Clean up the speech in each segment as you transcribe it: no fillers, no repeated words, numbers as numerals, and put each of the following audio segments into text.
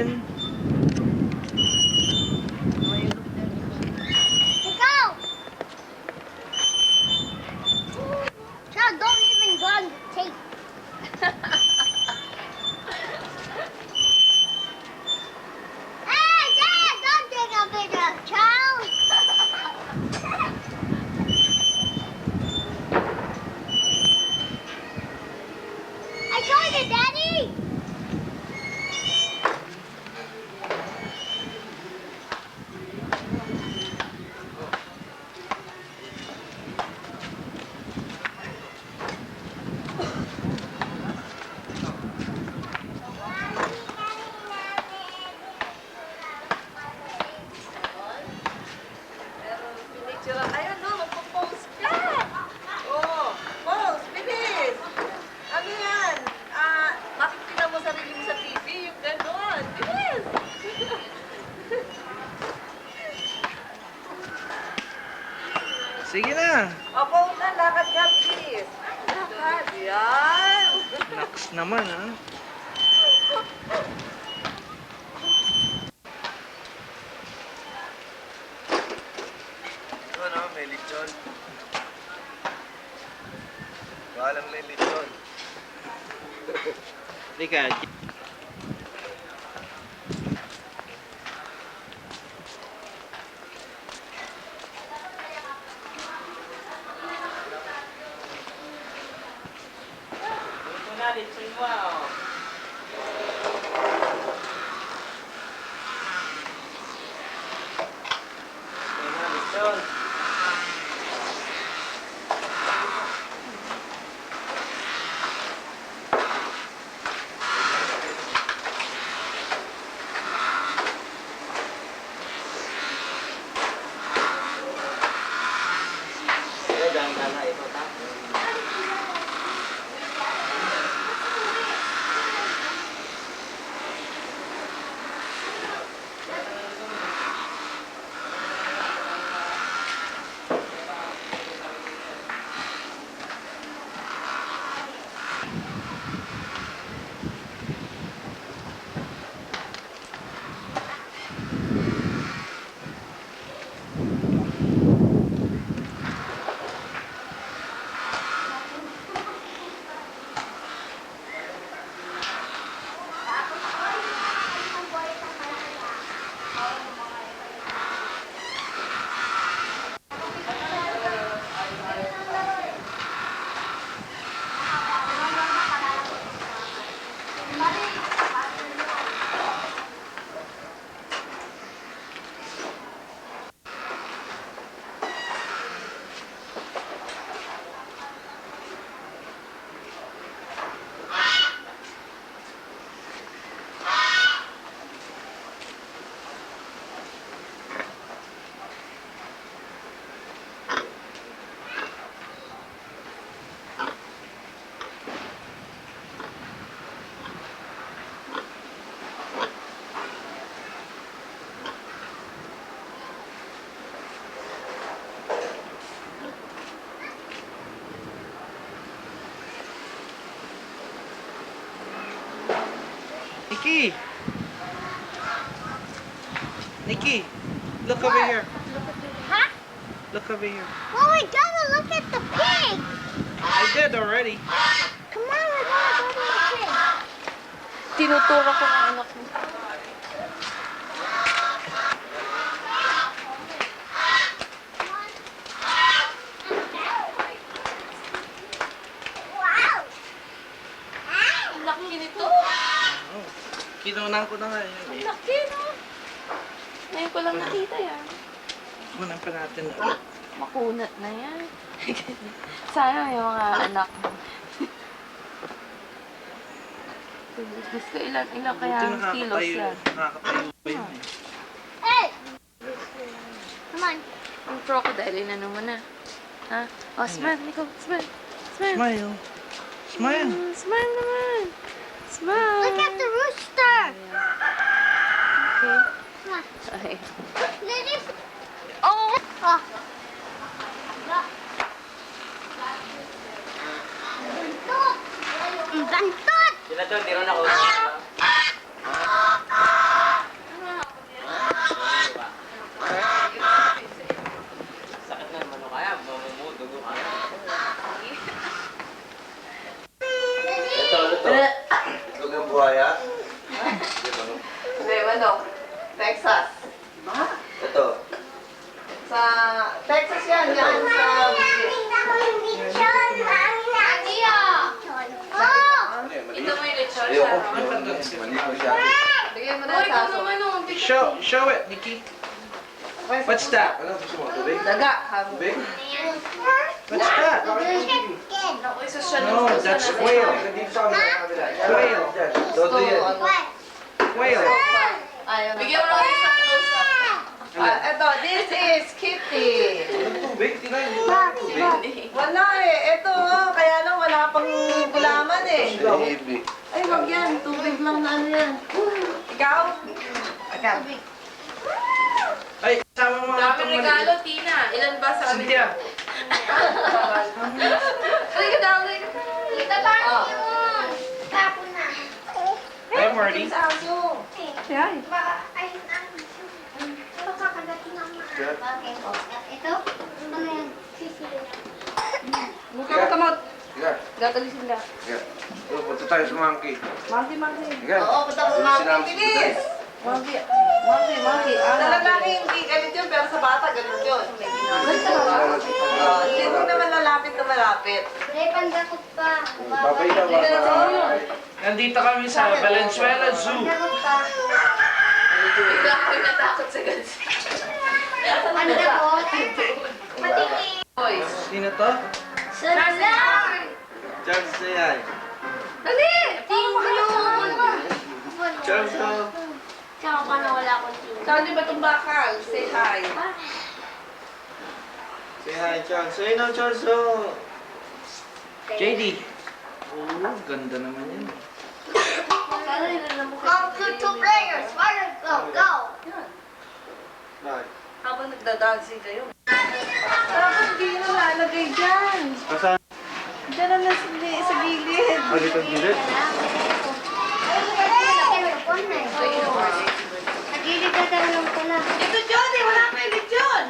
natin. Ikaw! Child, don't even go on the tape. Hey, Dad, don't take a picture of child. I told you, Daddy. Ayun, no, magpo-post ka. Oo, post, bilis. Ano yan? Makikita mo sarili mo sa TV, yung gano'n. Bilis. Sige na. O, post na, lakad ka, bilis. Lakad, yan. Naks naman, ha? Ano, may lechon. Paalam na yung lechon. Teka. Ito na, lechon mo, oh. Ito na, lechon. Nikki! Nikki! Look over here. Huh? Look over here. Well, we gotta look at the pig. I did already. Come on, we gotta go to the pig. Tinuturo ko ng anak mo. Wow. Ang laki nito. Oh, kinunan ko na nga yun. Ang laki, no? Ngayon ko lang nakita yan. Kunan pa natin. Makunat na yan. Sana yung mga anak mo. Diyos ko, ilan kaya ang kilos yan. Nakakatayo pa yun eh. Hey. Come on. Ang crocodile, inano mo na. Ha? Oh, smile, Nico. Smile. Smile. Smile. Smile. Smile naman. Smile. Look at the rooster. Okay. Come on. Okay. Lady. Oh. Oh. Bantot. Sila to, hindi rin ako. ano to? Itlog ng buhaya? Hindi, manok. Texas. Ba? Ito. Sa Texas yan, yan sa... Ito mo yung lechon. Ayoko. Mali ko siya. Bigyan mo na sa aso. Show it, Nikki. What's that? Ano gusto mo? Tubig? Daga. Hamo. Tubig? What's that? No, that's quail. Dito sa kabila. Quail. Todo yan. Quail. Ayaw na. Bigyan mo na sa close-up. Ito, this is Kitty. Anong tubig? Tingnan niyo. Tubig? Wala eh. Ito, kaya lang wala pang gulaman eh. Baby. Ay, wag yan. Tubig lang na ano yan. Ikaw? Ikaw. Ay, sama mo nga itong Regalo, Tina. Ilan ba sa amin? Cynthia. Ay, darling. Ito ba yun? Tapon na. Hi, Marty. Sa aso. Baka, ay, ito kakagating ang mga. Bakit? Ito? Ano yan? Sisili. Mukha mo kamot. Sige. Gagalisin ka. Sige. Punta tayo sa monkey. Monkey. Sige. Oo, punta ko sa monkey. Bilis! Monkey. Sa lalaki hindi ganit yun, pero sa bata ganit yun. Hindi mo naman lalapit na malapit. May pandakot pa. Babay ka ba? Nandito kami sa Valenzuela Zoo. Pandakot pa. Bigla kami natakot sa gansi. Pandakot. Matingin. Boys. Sino to? Sarala! Charles na yan. Dali! Tingin! Charles na. Tsaka ka na wala akong tingin. Saan di ba itong bakal? Say hi. Say hi, Charles. Say no, Charles. Oh. JD. Oh, ganda naman yan. Go to 2 players. Go, go! Bye. Habang nagda-dancing kayo. Dapat hindi nyo lalagay dyan. Kasaan? Dyan na lang sa gilid. Dito gilid? Nagilid na tayo lang pala. Ito, Johnny! Wala kayo ulit dyan!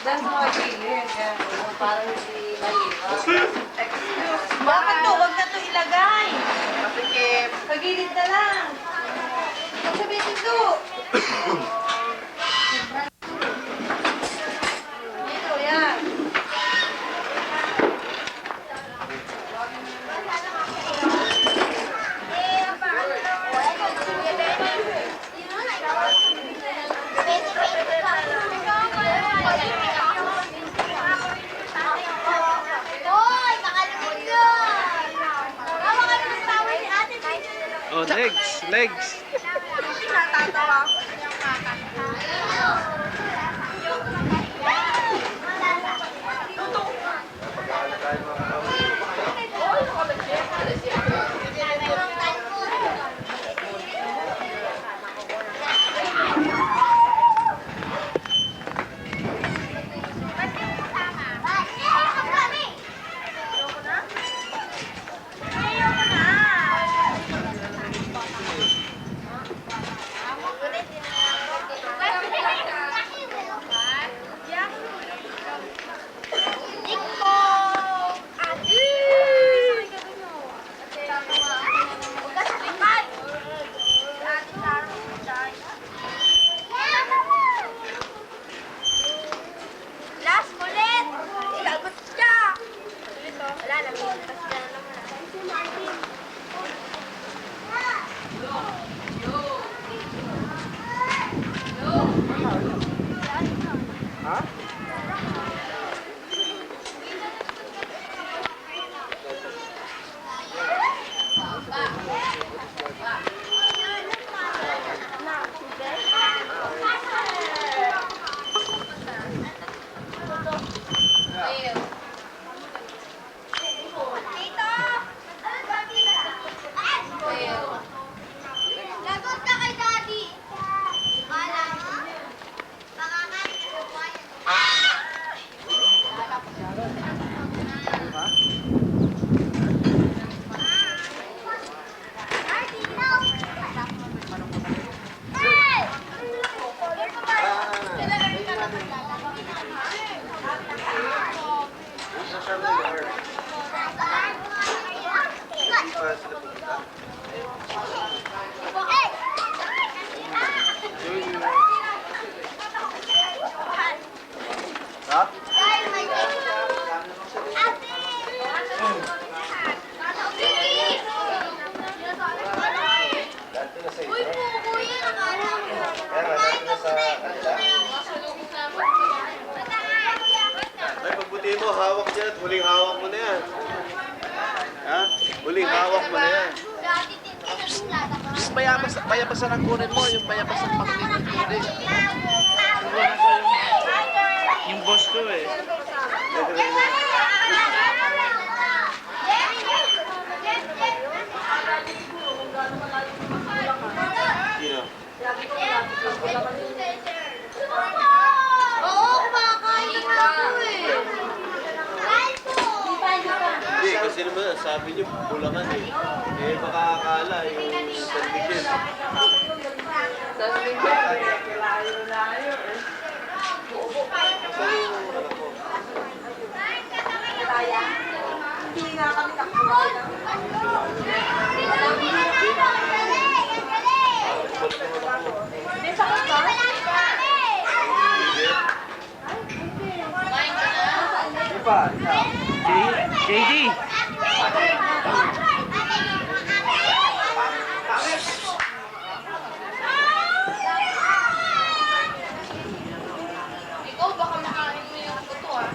Dyan sa mga gilid. Yan. Parang hindi malipas. Bakit to? Huwag na to ilagay. Masikip. Sa gilid na lang. Sabihin to. Dito, yan. Hoy! Nakalimut yun! Nakalimut tawa ni ate. Oh, legs. Natatawa. Ha? Dati na sa iyo. Kaya nga, dati na sa kanila. Ay, pagbuti mo, hawak dyan at huling hawak mo na yan. Ha? Huling hawak mo na yan. Payabasan ang kunin mo, yung payabasan panglit ng kunin. Yung boss ko eh. Sino? Oo, kumakain ako eh. Hindi, kasi naman sabi niyo, Bulacan eh. Eh, baka akala yung San Miguel. Sabi ko, layo-layo eh. Kaya, hindi nga kami nakuha. Hindi, sakit ba? Di pa? JD! Ikaw, baka makain mo yung buto ah.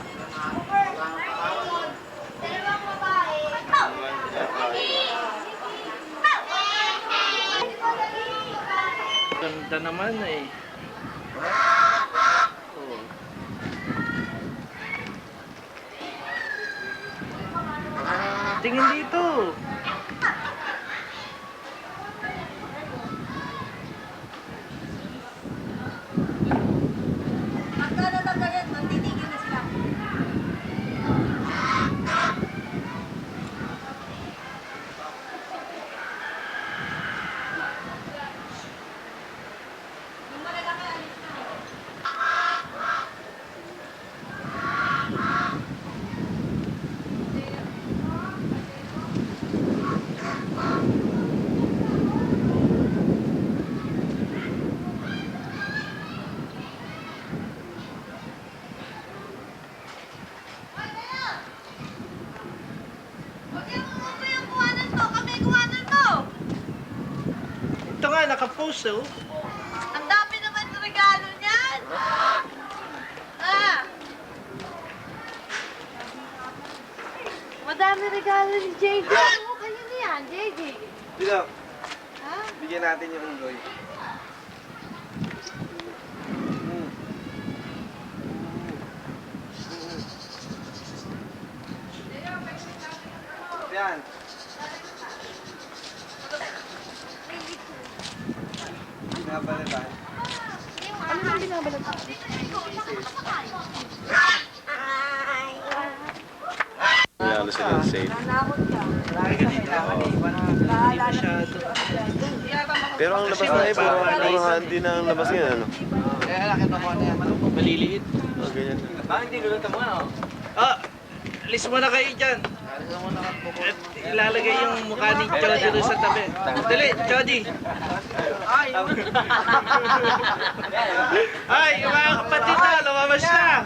Dalawang babae. Ganda naman eh. Oh. Tingin dito. Pagka natagalan, magtitigil na sila. Yung malalaki, alis na. Ito nga, nakapost oh. Ang dami naman ng regalo niyan! Ah! Madami regalo ni JJ. Oo, kanina yan, JJ. Bilang, Ha? bigyan natin yung unggoy. Yan. Binabalatan. Ano nang binabalatan? Lalo silang safe. Talaga dito. Hindi masyado. Pero ang labas na eh, puro handy na ang labas ngayon, ano? Kaya laki na ko na yan. Maliliit. Oh, ganyan. Ah! Alis mo na kayo dyan. At ilalagay yung mukha ni Jody doon sa tabi. Dali, Jody. Ay, yung mga kapatid na, lumabas na.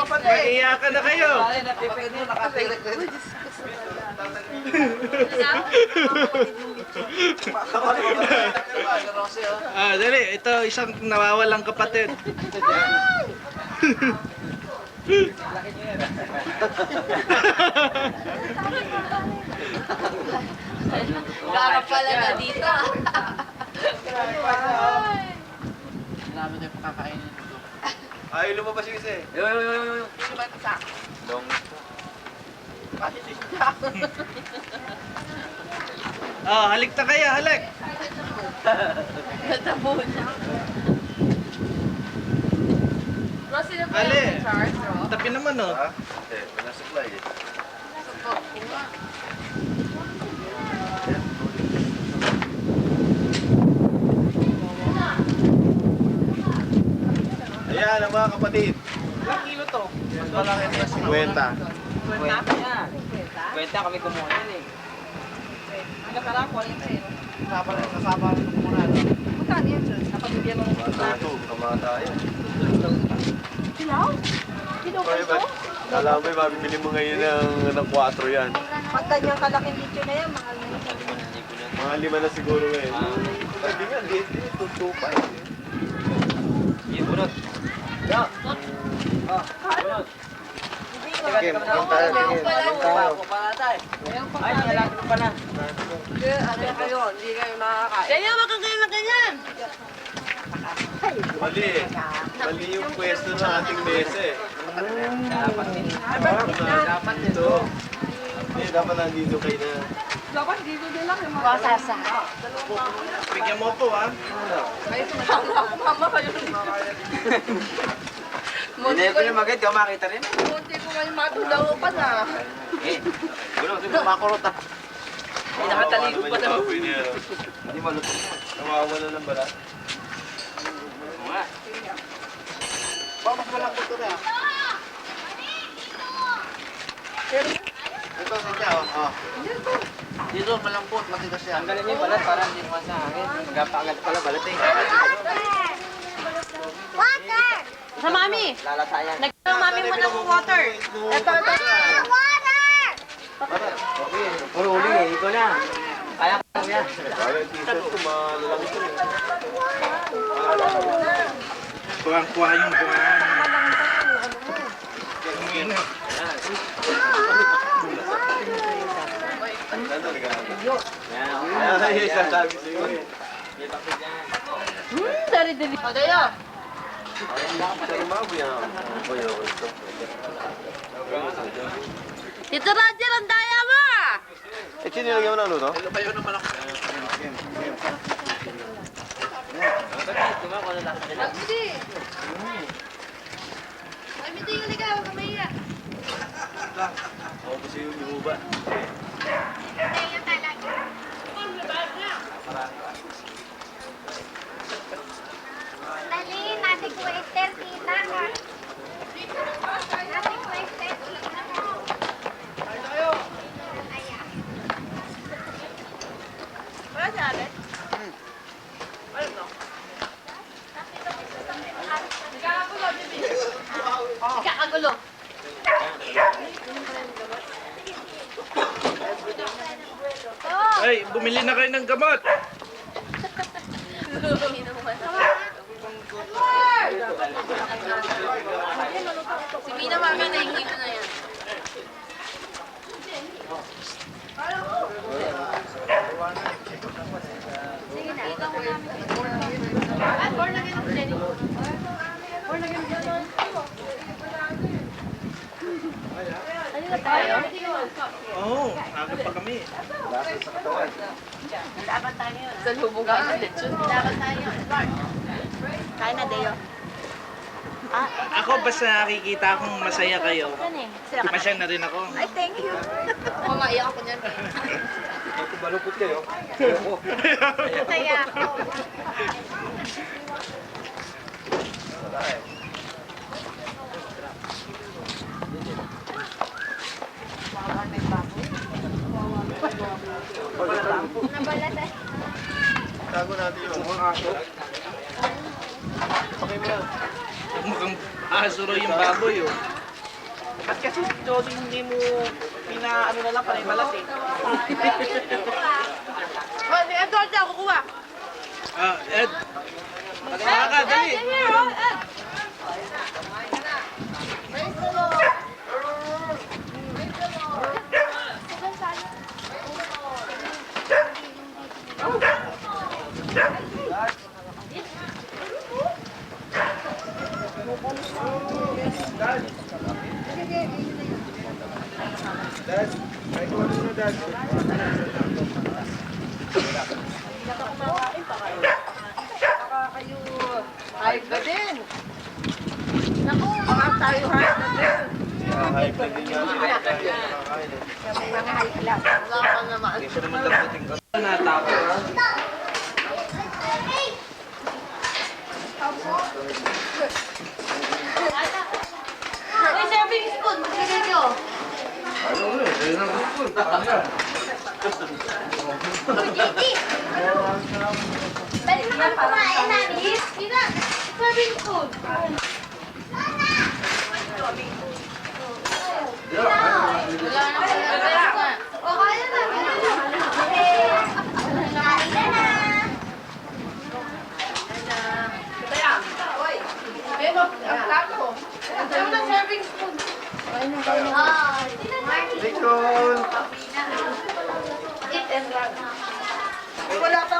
Mag-iyakan na kayo. Dali, ito isang nawawalang kapatid. Gara pala na dito ah. Marami tayo pakakainin. Ay, lumabas yung isa eh. Long. Oh, halik na kayo, halik. Natabo na. Rosie na ba Ali. yung charge, Ro? Tapi naman oh. Ha? Eh, wala supply eh. Ayan ang mga kapatid. Ilang kilo to? Mas malaki na 50. Kwenta kami kumuha yan eh. kasarap, 40 eh. Kasama ko muna. Magkano yan, sir? Napabibigyan mo ng Ito, kamatayan. Silaw? Kaya ba? Alam mo, mabibili mo ngayon ng 4 yan. Pag ganyang kalaking dito na yan, mahal na yun. Mga 5 na siguro ngayon. Sabi nga, liit din. 2.5. Sige, bunot. Ya! Sige, tayo. Ay, nalaki ko pala. ano kayo, hindi kayo nakakain. Kaya wag kang kayo na ganyan. Mali eh. Mali yung pwesto ng ating mesa eh. Dapat Ito. Hindi, dapat nandito kayo na. Dapat dito din lang yung mga sasa. Bigyan mo po ha. Mama kayo. Hindi ko yung magad, ka makita rin. Munti ko kayo matulaw pa na. Bunot, hindi makurot ah. Hindi nakataligo pa daw. Pwede yan. Hindi malutong. Nawawala ng balat. Nga. Bakit walang kuto na? Ito sa siya, oh. Dito, malampot, matigas siya. Tanggalin niyo yung balat para hindi naman sa akin. Magpapagal pala balat eh. Water! Sa mami. Lalatayan. Nagkaroon mami mo ng water. Ito. Water! Okay, puro uli eh. Ito na. Kaya ko yan. Kaya yung t-shirt ko, malalang ito eh. Kuha yung buwan. Ano talaga? Yan, yung sasabi sa'yo eh. Dari-dali. O, Dayo. Sa umago yan. Tito Roger, ang daya mo! Eh, sino nilagyan mo ng luto? Lumayo naman ako. Nagbidi. Ay, hindi yung ligaw. Kamaya. Ako kasi yung luba. Kaya talaga. Dali, natin ko ester, tita. Natin ko ester, tita. Ayan. Wala si Alex? Ano to? Ikakagulo. Ay, bumili na kayo ng gamot. Si Mina mami, nahingi ko na yan. Ay, born again ako, Jenny. Born again ako. Ano na tayo? Oo, aga pa kami. Sa lubong ka ng lechon. Dapat tayo. Kaya na, Deo. Ako basta nakikita akong masaya kayo. Masaya na rin ako. Ay, thank you. Mamaiyak ako niyan. Balukot kayo. Kaya ako. Nabalat eh. Tago natin yung mga aso. Okay mo yan. Mukhang asuro yung baboy oh. Ba't kasi Jody hindi mo pinaano na lang panay balat eh. Oh, si Edward ako kuha. Ed. Baka dali. Ed, here, oh, Ed. Dad, may kuha na dad. Baka kayo hype na din. Naku, baka tayo hype na din. Hype na din namin. Nakakain eh. Kami mga hype lang. Wala ka naman. Hindi ko naman lambutin ko. Natapos. Uy, serving spoon. Maglagay nyo. Ano ulit? Ayun ang gusto. Ano yan? Gigi! Pwede mo kami kumain namin. Sina, serving food. Wala na pala. O, kaya na. Kain na na. Pero, ang plato. Ang na serving spoon. Oh, Marty. Nicole! Eat and run. Wala pa